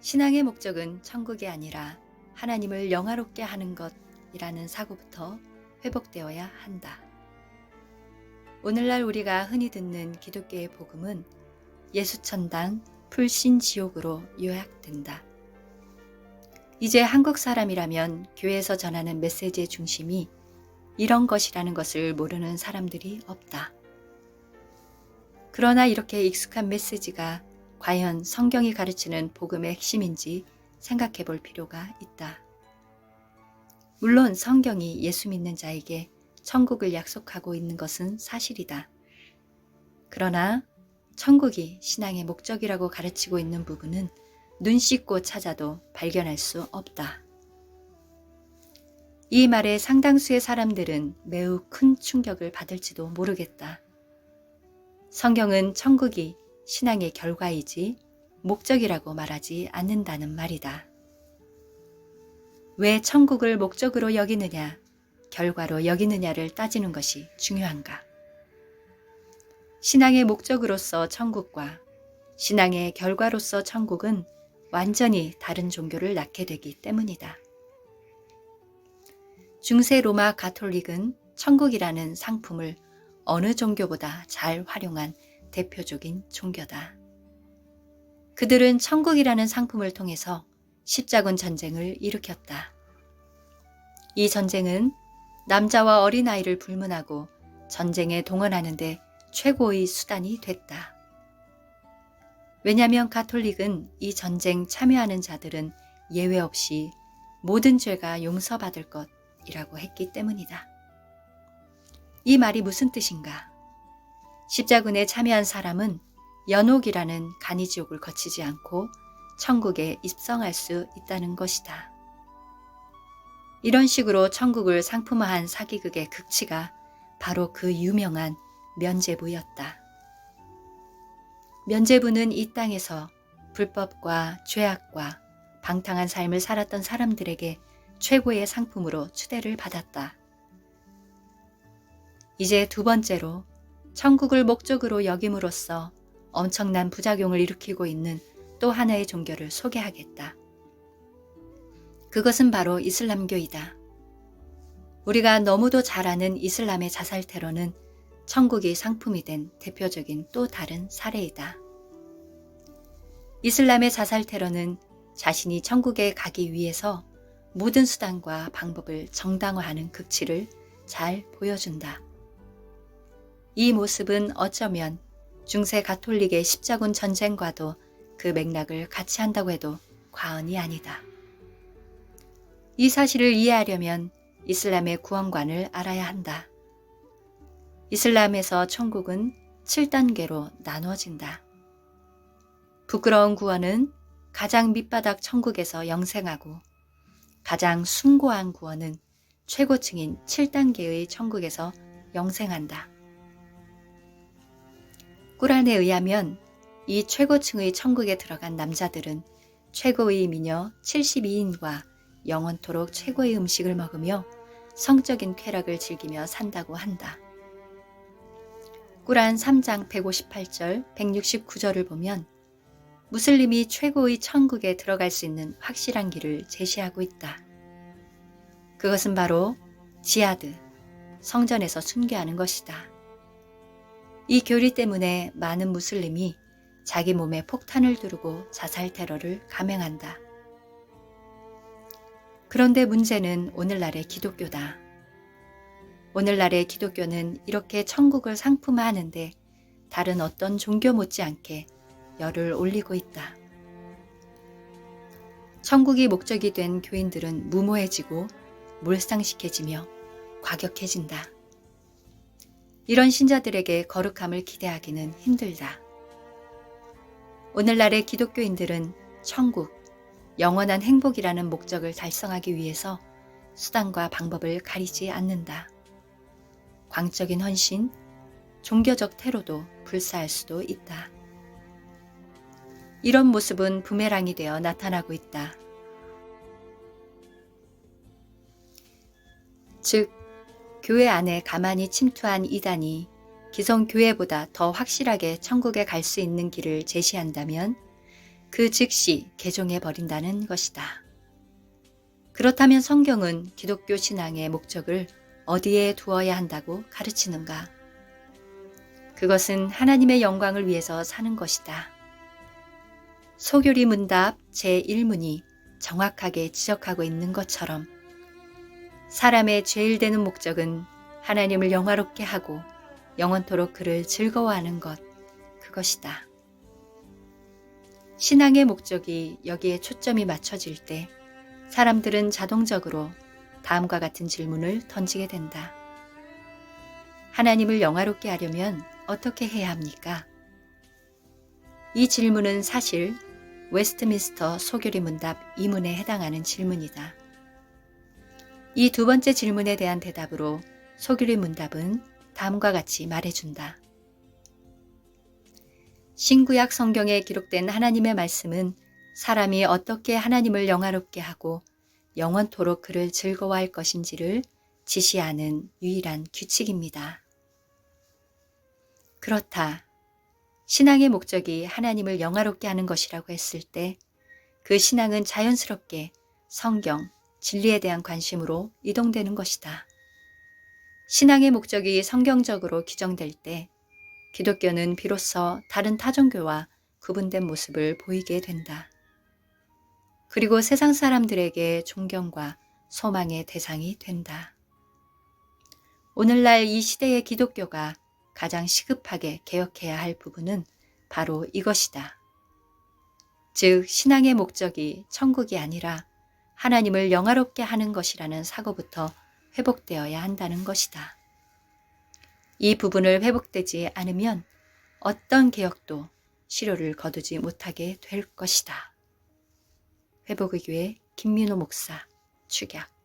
신앙의 목적은 천국이 아니라 하나님을 영화롭게 하는 것이라는 사고부터 회복되어야 한다. 오늘날 우리가 흔히 듣는 기독교의 복음은 예수천당, 풀신지옥으로 요약된다. 이제 한국 사람이라면 교회에서 전하는 메시지의 중심이 이런 것이라는 것을 모르는 사람들이 없다. 그러나 이렇게 익숙한 메시지가 과연 성경이 가르치는 복음의 핵심인지 생각해 볼 필요가 있다. 물론 성경이 예수 믿는 자에게 천국을 약속하고 있는 것은 사실이다. 그러나 천국이 신앙의 목적이라고 가르치고 있는 부분은 눈 씻고 찾아도 발견할 수 없다. 이 말에 상당수의 사람들은 매우 큰 충격을 받을지도 모르겠다. 성경은 천국이 신앙의 결과이지 목적이라고 말하지 않는다는 말이다. 왜 천국을 목적으로 여기느냐, 결과로 여기느냐를 따지는 것이 중요한가? 신앙의 목적으로서 천국과 신앙의 결과로서 천국은 완전히 다른 종교를 낳게 되기 때문이다. 중세 로마 가톨릭은 천국이라는 상품을 어느 종교보다 잘 활용한 대표적인 종교다. 그들은 천국이라는 상품을 통해서 십자군 전쟁을 일으켰다. 이 전쟁은 남자와 어린아이를 불문하고 전쟁에 동원하는 데 최고의 수단이 됐다. 왜냐하면 가톨릭은 이 전쟁 참여하는 자들은 예외 없이 모든 죄가 용서받을 것이라고 했기 때문이다. 이 말이 무슨 뜻인가? 십자군에 참여한 사람은 연옥이라는 간이지옥을 거치지 않고 천국에 입성할 수 있다는 것이다. 이런 식으로 천국을 상품화한 사기극의 극치가 바로 그 유명한 면죄부였다. 면죄부는 이 땅에서 불법과 죄악과 방탕한 삶을 살았던 사람들에게 최고의 상품으로 추대를 받았다. 이제 두 번째로 천국을 목적으로 여김으로써 엄청난 부작용을 일으키고 있는 또 하나의 종교를 소개하겠다. 그것은 바로 이슬람교이다. 우리가 너무도 잘 아는 이슬람의 자살 테러는 천국이 상품이 된 대표적인 또 다른 사례이다. 이슬람의 자살 테러는 자신이 천국에 가기 위해서 모든 수단과 방법을 정당화하는 극치를 잘 보여준다. 이 모습은 어쩌면 중세 가톨릭의 십자군 전쟁과도 그 맥락을 같이 한다고 해도 과언이 아니다. 이 사실을 이해하려면 이슬람의 구원관을 알아야 한다. 이슬람에서 천국은 7단계로 나누어진다. 부끄러운 구원은 가장 밑바닥 천국에서 영생하고 가장 숭고한 구원은 최고층인 7단계의 천국에서 영생한다. 꾸란에 의하면 이 최고층의 천국에 들어간 남자들은 최고의 미녀 72인과 영원토록 최고의 음식을 먹으며 성적인 쾌락을 즐기며 산다고 한다. 꾸란 3장 158절, 169절을 보면 무슬림이 최고의 천국에 들어갈 수 있는 확실한 길을 제시하고 있다. 그것은 바로 지하드, 성전에서 순교하는 것이다. 이 교리 때문에 많은 무슬림이 자기 몸에 폭탄을 두르고 자살 테러를 감행한다. 그런데 문제는 오늘날의 기독교다. 오늘날의 기독교는 이렇게 천국을 상품화하는데 다른 어떤 종교 못지않게 열을 올리고 있다. 천국이 목적이 된 교인들은 무모해지고 몰상식해지며 과격해진다. 이런 신자들에게 거룩함을 기대하기는 힘들다. 오늘날의 기독교인들은 천국, 영원한 행복이라는 목적을 달성하기 위해서 수단과 방법을 가리지 않는다. 광적인 헌신, 종교적 태로도 불사할 수도 있다. 이런 모습은 부메랑이 되어 나타나고 있다. 즉, 교회 안에 가만히 침투한 이단이 기성 교회보다 더 확실하게 천국에 갈 수 있는 길을 제시한다면 그 즉시 개종해 버린다는 것이다. 그렇다면 성경은 기독교 신앙의 목적을 어디에 두어야 한다고 가르치는가? 그것은 하나님의 영광을 위해서 사는 것이다. 소교리 문답 제1문이 정확하게 지적하고 있는 것처럼 사람의 제일 되는 목적은 하나님을 영화롭게 하고 영원토록 그를 즐거워하는 것, 그것이다. 신앙의 목적이 여기에 초점이 맞춰질 때 사람들은 자동적으로 다음과 같은 질문을 던지게 된다. 하나님을 영화롭게 하려면 어떻게 해야 합니까? 이 질문은 사실 웨스트민스터 소교리 문답 2문에 해당하는 질문이다. 이 두 번째 질문에 대한 대답으로 소교리 문답은 다음과 같이 말해준다. 신구약 성경에 기록된 하나님의 말씀은 사람이 어떻게 하나님을 영화롭게 하고 영원토록 그를 즐거워할 것인지를 지시하는 유일한 규칙입니다. 그렇다. 신앙의 목적이 하나님을 영화롭게 하는 것이라고 했을 때 그 신앙은 자연스럽게 성경, 진리에 대한 관심으로 이동되는 것이다. 신앙의 목적이 성경적으로 규정될 때 기독교는 비로소 다른 타종교와 구분된 모습을 보이게 된다. 그리고 세상 사람들에게 존경과 소망의 대상이 된다. 오늘날 이 시대의 기독교가 가장 시급하게 개혁해야 할 부분은 바로 이것이다. 즉, 신앙의 목적이 천국이 아니라 하나님을 영화롭게 하는 것이라는 사고부터 회복되어야 한다는 것이다. 이 부분을 회복되지 않으면 어떤 개혁도 실효를 거두지 못하게 될 것이다. 회복의 교회 김민호 목사, 축약.